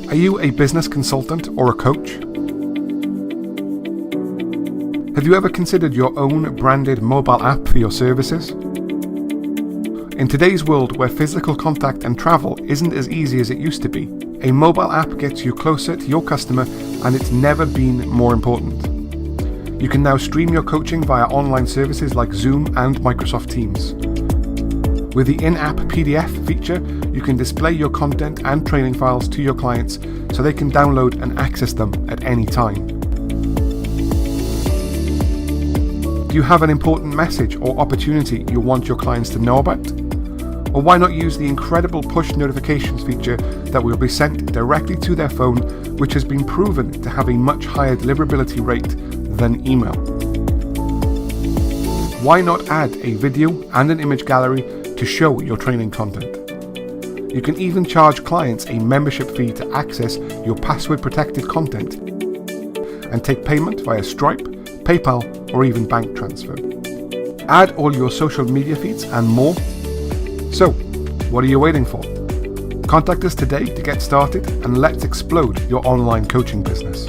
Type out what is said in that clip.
Are you a business consultant or a coach? Have you ever considered your own branded mobile app for your services? In today's world where physical contact and travel isn't as easy as it used to be, a mobile app gets you closer to your customer, and it's never been more important. You can now stream your coaching via online services like Zoom and Microsoft Teams. With the in-app PDF feature, you can display your content and training files to your clients so they can download and access them at any time. Do you have an important message or opportunity you want your clients to know about? Or why not use the incredible push notifications feature that will be sent directly to their phone, which has been proven to have a much higher deliverability rate than email? Why not add a video and an image gallery to show your training content? You can even charge clients a membership fee to access your password-protected content and take payment via Stripe, PayPal, or even bank transfer. Add all your social media feeds and more. So, what are you waiting for? Contact us today to get started, and let's explode your online coaching business.